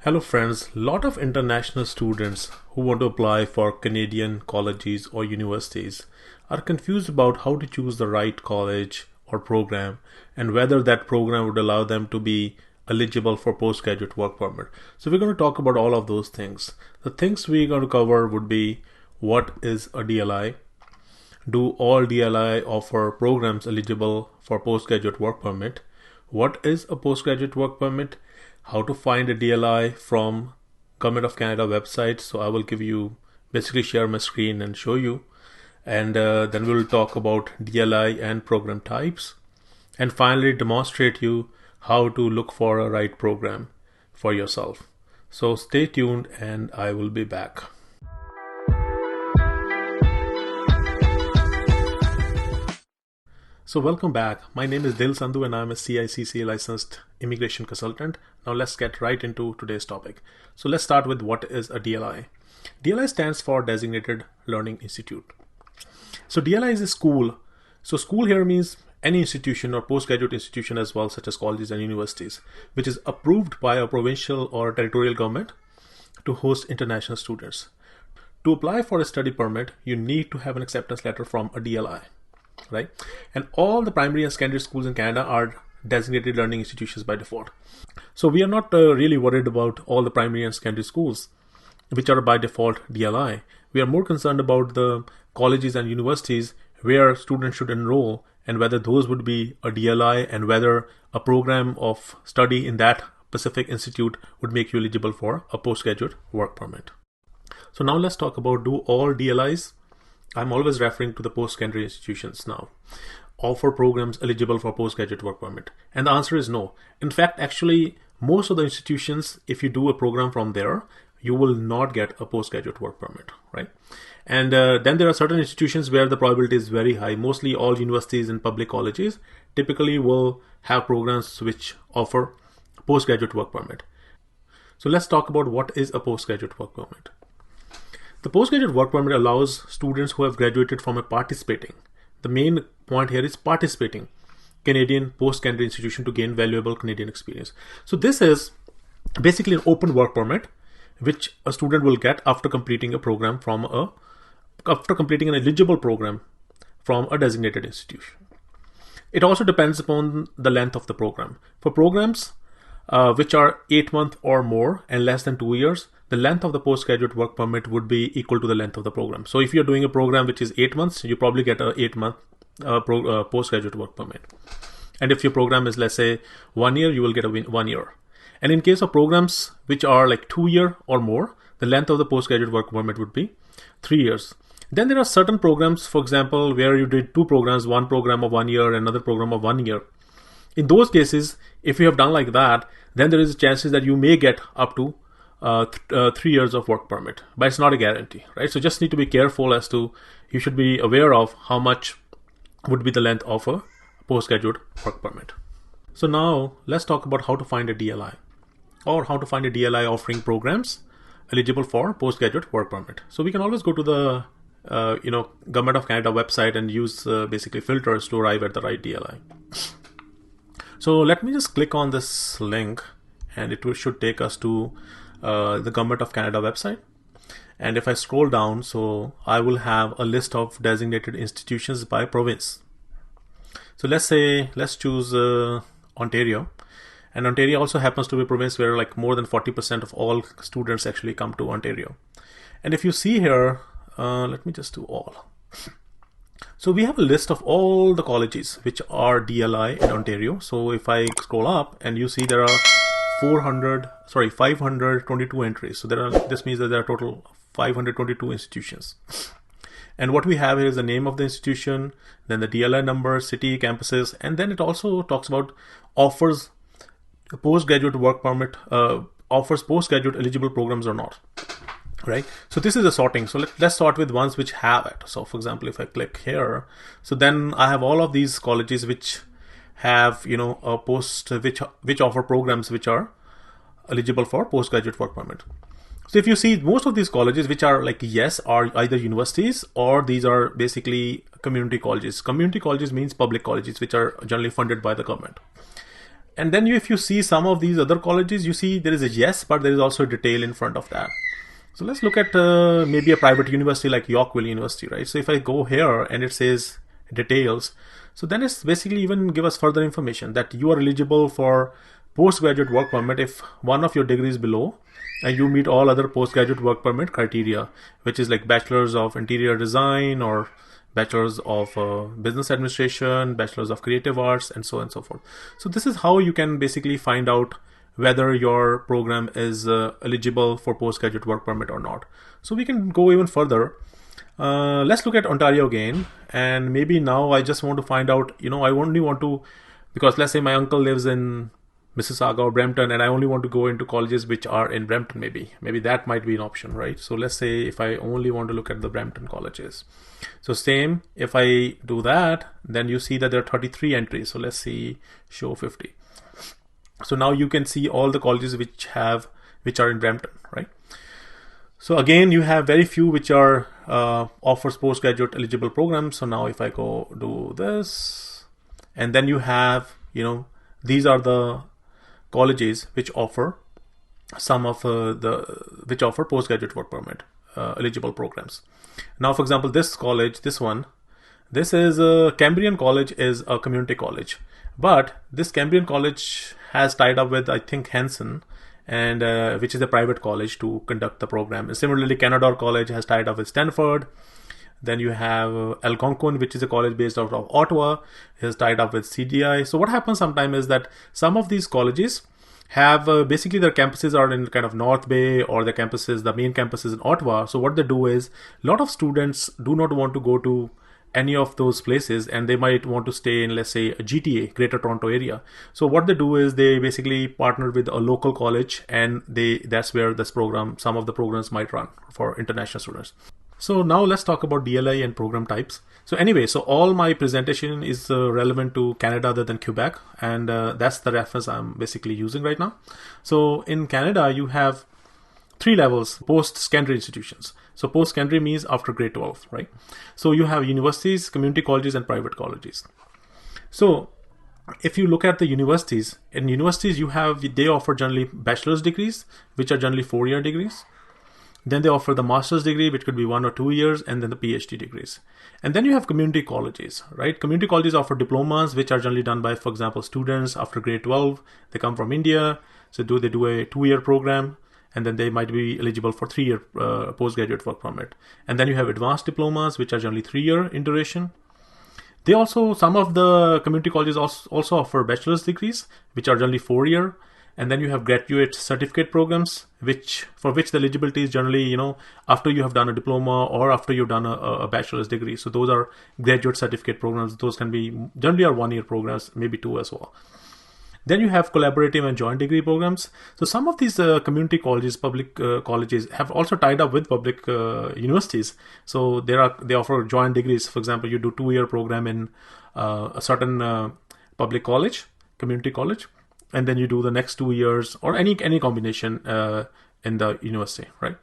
Hello friends, lot of international students who want to apply for Canadian colleges or universities are confused about how to choose the right college or program and whether that program would allow them to be eligible for postgraduate work permit. So we're going to talk about all of those things. The things we're going to cover would be what is a DLI? Do all DLI offer programs eligible for postgraduate work permit? What is a postgraduate work permit? How to find a DLI from Government of Canada website. So I will give you, basically share my screen and show you. And then we'll talk about DLI and program types. And finally demonstrate you how to look for a right program for yourself. So stay tuned and I will be back. So welcome back. My name is Dil Sandhu and I'm a CICC licensed immigration consultant. Now let's get right into today's topic. So let's start with what is a DLI. DLI stands for Designated Learning Institute. So DLI is a school. So school here means any institution or postgraduate institution as well, such as colleges and universities, which is approved by a provincial or territorial government to host international students. To apply for a study permit, you need to have an acceptance letter from a DLI. Right? And all the primary and secondary schools in Canada are designated learning institutions by default. So we are not really worried about all the primary and secondary schools, which are by default DLI. We are more concerned about the colleges and universities where students should enroll and whether those would be a DLI and whether a program of study in that specific institute would make you eligible for a postgraduate work permit. So now let's talk about, do all DLIs, I'm always referring to the post-secondary institutions now, offer programs eligible for postgraduate work permit? And the answer is no. In fact, actually, most of the institutions, if you do a program from there, you will not get a postgraduate work permit, right? And then there are certain institutions where the probability is very high. Mostly all universities and public colleges typically will have programs which offer postgraduate work permit. So let's talk about what is a postgraduate work permit. The postgraduate work permit allows students who have graduated from a participating, the main point here is participating, Canadian post-secondary institution to gain valuable Canadian experience. So this is basically an open work permit which a student will get after completing a program after completing an eligible program from a designated institution. It also depends upon the length of the program. For programs which are 8 months or more and less than 2 years, the length of the postgraduate work permit would be equal to the length of the program. So if you're doing a program which is 8 months, you probably get a 8-month postgraduate work permit. And if your program is, let's say, 1 year, you will get a 1 year. And in case of programs which are like 2 years or more, the length of the postgraduate work permit would be 3 years. Then there are certain programs, for example, where you did 2 programs, one program of 1 year, another program of 1 year. In those cases, if you have done like that, then there is chances that you may get up to 3 years of work permit, but it's not a guarantee, right? So just need to be careful as to, you should be aware of how much would be the length of a postgraduate work permit. So now let's talk about how to find a DLI or how to find a DLI offering programs eligible for postgraduate work permit. So we can always go to the Government of Canada website and use basically filters to arrive at the right DLI. So let me just click on this link and it should take us to the Government of Canada website. And if I scroll down, so I will have a list of designated institutions by province. So let's choose Ontario. And Ontario also happens to be a province where like more than 40% of all students actually come to Ontario. And if you see here, let me just do all. So we have a list of all the colleges which are DLI in Ontario. So if I scroll up and you see there are 522 entries. So this means that there are total 522 institutions. And what we have here is the name of the institution, then the DLI number, city, campuses, and then it also talks about offers postgraduate work permit, offers postgraduate eligible programs or not. Right? So this is a sorting. So let's start with ones which have it. So for example, if I click here, so then I have all of these colleges which have, a which offer programs which are eligible for postgraduate work permit. So if you see, most of these colleges which are like yes are either universities or these are basically community colleges. Community colleges means public colleges which are generally funded by the government. And then if you see some of these other colleges, you see there is a yes, but there is also a detail in front of that. So let's look at maybe a private university like Yorkville University, right? So if I go here and it says details, so then it's basically even give us further information that you are eligible for postgraduate work permit if one of your degrees below and you meet all other postgraduate work permit criteria, which is like bachelor's of interior design or bachelor's of business administration, bachelor's of creative arts, and so on and so forth. So this is how you can basically find out whether your program is eligible for postgraduate work permit or not. So we can go even further. Let's look at Ontario again, and maybe now I just want to find out, I only want to, because let's say my uncle lives in Mississauga or Brampton and I only want to go into colleges which are in Brampton, maybe that might be an option, right? So let's say if I only want to look at the Brampton colleges. So same, if I do that, then you see that there are 33 entries. So let's see, show 50. So now you can see all the colleges which are in Brampton, right? So again, you have very few which are offers postgraduate eligible programs. So now if I go do this, and then you have, these are the colleges which offer some of which offer postgraduate work permit eligible programs. Now, for example, this college, this is Cambrian College, is a community college, but this Cambrian College has tied up with, I think, Hanson, and which is a private college, to conduct the program. And similarly, Canadore College has tied up with Stanford. Then you have Algonquin, which is a college based out of Ottawa, is tied up with CDI. So what happens sometimes is that some of these colleges have basically their campuses are in kind of North Bay, or the main campus is in Ottawa. So what they do is, a lot of students do not want to go to any of those places, and they might want to stay in, let's say, a GTA, Greater Toronto area. So what they do is they basically partner with a local college, and that's where some of the programs might run for international students. So now let's talk about DLI and program types. So anyway, so all my presentation is relevant to Canada other than Quebec, and that's the reference I'm basically using right now. So in Canada, you have 3 levels, post-secondary institutions. So post-secondary means after grade 12, right? So you have universities, community colleges, and private colleges. So if you look at the universities, in universities they offer generally bachelor's degrees, which are generally 4-year degrees. Then they offer the master's degree, which could be 1 or 2 years, and then the PhD degrees. And then you have community colleges, right? Community colleges offer diplomas, which are generally done by, for example, students after grade 12. They come from India, so they do a 2-year program, and then they might be eligible for 3-year postgraduate work permit. And then you have advanced diplomas, which are generally 3-year in duration. Some of the community colleges also offer bachelor's degrees, which are generally 4-year. And then you have graduate certificate programs, for which the eligibility is generally, after you have done a diploma or after you've done a bachelor's degree. So those are graduate certificate programs. Those can be generally are 1-year programs, maybe 2 as well. Then you have collaborative and joint degree programs. So some of these community colleges, public colleges, have also tied up with public universities. So they offer joint degrees. For example, you do 2-year program in a certain public college, community college, and then you do the next 2 years, or any combination in the university, right?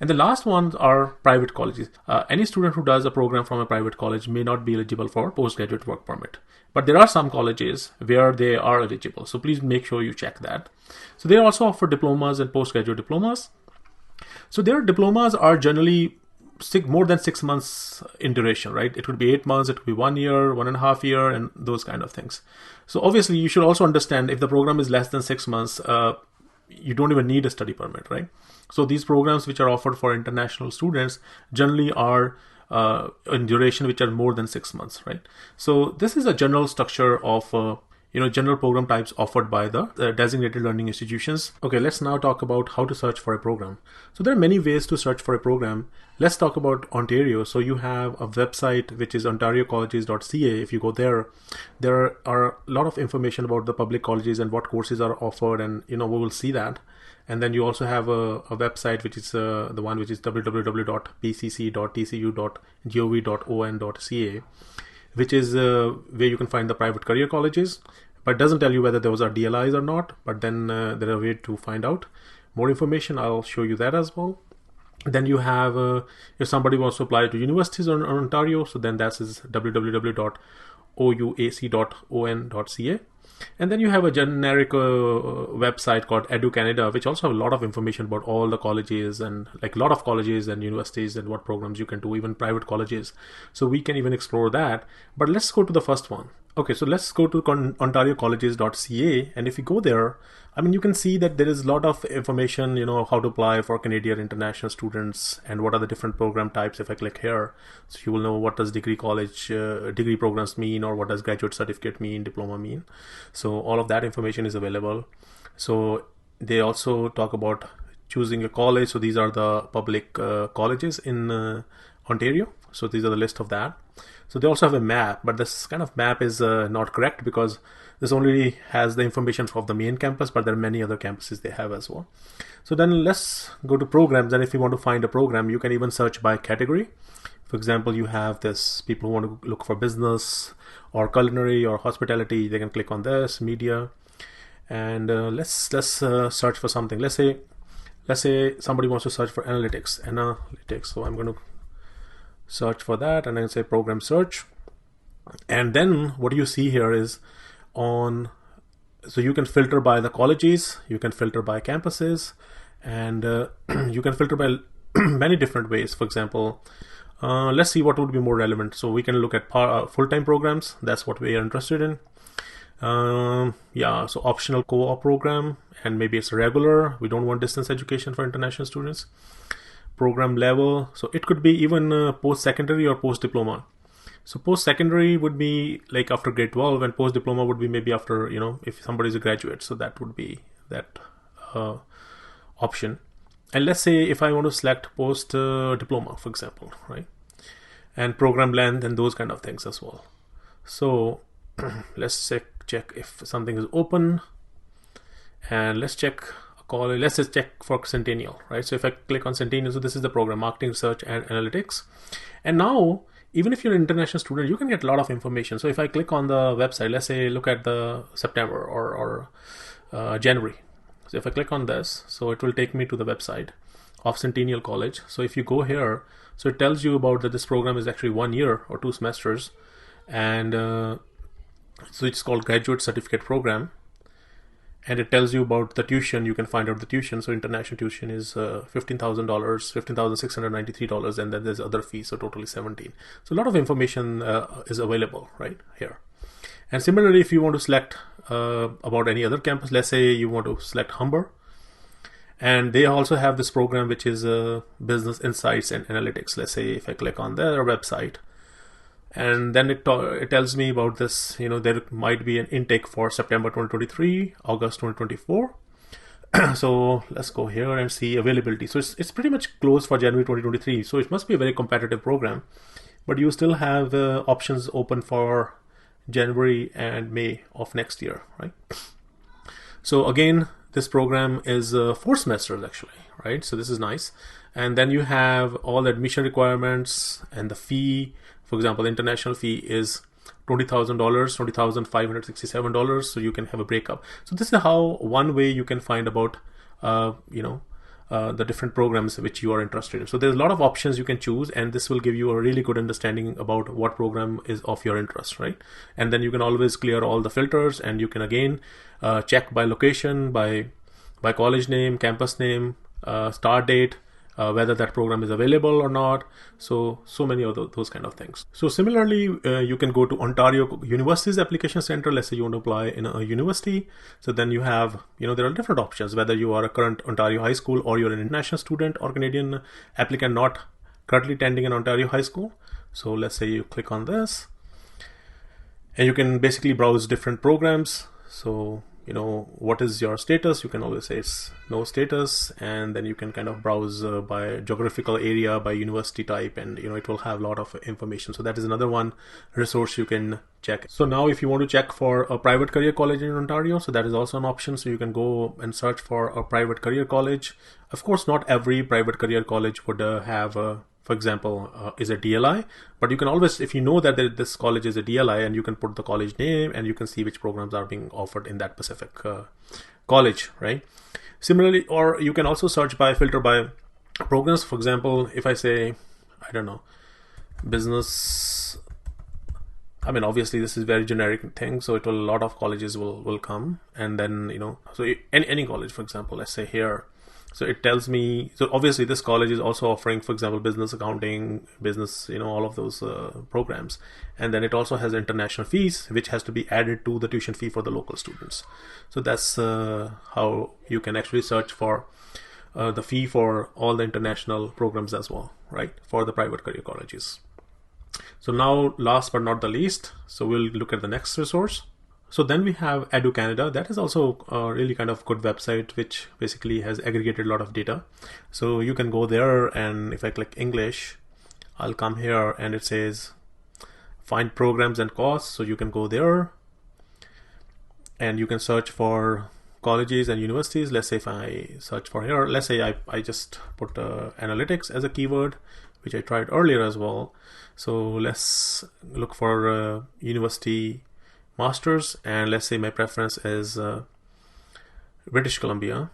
And the last ones are private colleges. Any student who does a program from a private college may not be eligible for postgraduate work permit. But there are some colleges where they are eligible. So please make sure you check that. So they also offer diplomas and postgraduate diplomas. So their diplomas are generally more than 6 months in duration, right? It could be 8 months, it could be 1 year, 1.5 years, and those kind of things. So obviously you should also understand, if the program is less than 6 months, you don't even need a study permit, right? So these programs which are offered for international students generally are in duration which are more than 6 months, right? So this is a general structure of general program types offered by the designated learning institutions. Okay, let's now talk about how to search for a program. So there are many ways to search for a program. Let's talk about Ontario. So you have a website which is ontariocolleges.ca. If you go there are a lot of information about the public colleges and what courses are offered, and we will see that. And then you also have a website which is the one which is www.pcc.tcu.gov.on.ca, which is where you can find the private career colleges, but it doesn't tell you whether those are DLIs or not. But then there are a way to find out more information. I'll show you that as well. Then you have, if somebody wants to apply to universities in Ontario, so then that is www.ouac.on.ca. And then you have a generic website called Edu Canada, which also have a lot of information about all the colleges and like a lot of colleges and universities and what programs you can do, even private colleges. So we can even explore that. But let's go to the first one. Okay, so let's go to ontariocolleges.ca, and if you go there, I mean, you can see that there is a lot of information, how to apply for Canadian international students and what are the different program types. If I click here, so you will know what does degree programs mean, or what does graduate certificate mean, diploma mean. So all of that information is available. So they also talk about choosing a college. So these are the public colleges in Ontario. So these are the list of that. So they also have a map, but this kind of map is not correct, because this only has the information of the main campus, but there are many other campuses they have as well. So then let's go to programs. And if you want to find a program, you can even search by category. For example, you have this people who want to look for business or culinary or hospitality. They can click on this media, and let's search for something. Let's say somebody wants to search for analytics. So I'm going to search for that, and then say program search. And then what you see here is so you can filter by the colleges, you can filter by campuses, and you can filter by many different ways. For example, let's see what would be more relevant. So we can look at full-time programs. That's what we are interested in. So optional co-op program, and maybe it's regular. We don't want distance education for international students. Program level, so it could be even post-secondary or post-diploma. So post-secondary would be like after grade 12, and post-diploma would be maybe after, if somebody is a graduate. So that would be that option. And let's say if I want to select post-diploma, for example, right? And program length and those kind of things as well. So let's check if something is open, and let's check let's just check for Centennial, right? So if I click on Centennial, so this is the program, Marketing, Research and Analytics. And now, even if you're an international student, you can get a lot of information. So if I click on the website, let's say look at the September or January. So if I click on this, so it will take me to the website of Centennial College. So if you go here, so it tells you about that this program is actually 1 year or 2 semesters. And so it's called Graduate Certificate Program. And it tells you about the tuition. You can find out the tuition. So international tuition is $15,000, $15,693, and then there's other fees, so totally 17. So a lot of information is available right here. And similarly, if you want to select about any other campus, let's say you want to select Humber, and they also have this program which is Business Insights and Analytics. Let's say if I click on their website, and then it tells me about this, there might be an intake for September 2023, August 2024. So let's go here and see availability. So it's pretty much closed for January 2023. So it must be a very competitive program, but you still have options open for January and May of next year, right? So again, this program is 4 semesters actually, right? So this is nice. And then you have all the admission requirements and the fee. For example, the international fee is $20,000, $20,567. So you can have a breakup. So this is how one way you can find about, the different programs which you are interested in. So there's a lot of options you can choose, and this will give you a really good understanding about what program is of your interest, right? And then you can always clear all the filters, and you can again check by location, by college name, campus name, start date, whether that program is available or not. So many of those kind of things. So similarly, you can go to Ontario University's application center. Let's say you want to apply in a university. So then you have, there are different options, whether you are a current Ontario high school or you're an international student or Canadian applicant not currently attending an Ontario high school. So let's say you click on this, and you can basically browse different programs. So what is your status? You can always say it's no status, and then you can kind of browse by geographical area, by university type, and it will have a lot of information. So that is another one resource you can check. So now if you want to check for a private career college in Ontario, so that is also an option. So you can go and search for a private career college. Of course, not every private career college would have for example, is a DLI, but you can always, if you know that this college is a DLI, and you can put the college name, and you can see which programs are being offered in that specific college, right? Similarly, or you can also search by filter by programs. For example, if I say, I don't know, business I mean, obviously this is very generic thing, so a lot of colleges will come, and then so any college, for example, let's say here, so it tells me, so obviously this college is also offering, for example, business accounting, business, all of those programs, and then it also has international fees which has to be added to the tuition fee for the local students. So that's how you can actually search for the fee for all the international programs as well, right, for the private career colleges. So now, last but not the least, so we'll look at the next resource. So then we have Edu Canada. That is also a really kind of good website, which basically has aggregated a lot of data. So you can go there, and if I click English, I'll come here and it says find programs and costs. So you can go there and you can search for colleges and universities. Let's say if I search for here, let's say I just put analytics as a keyword, which I tried earlier as well. So let's look for university masters, and let's say my preference is British Columbia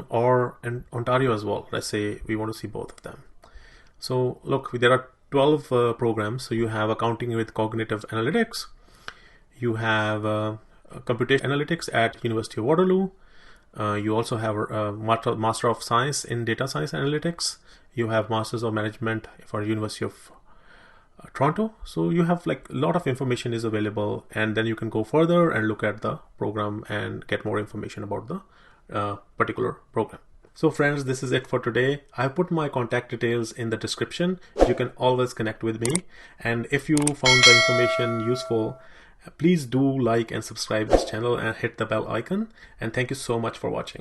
or in Ontario as well. Let's say we want to see both of them. So look, there are 12 programs. So you have accounting with cognitive analytics, you have computation analytics at University of Waterloo, you also have a Master of Science in Data Science Analytics, you have Masters of Management for University of Toronto. So you have like a lot of information is available, and then you can go further and look at the program and get more information about the particular program. So friends, this is it for today. I put my contact details in the description. You can always connect with me, and if you found the information useful, please do like and subscribe this channel and hit the bell icon, and thank you so much for watching.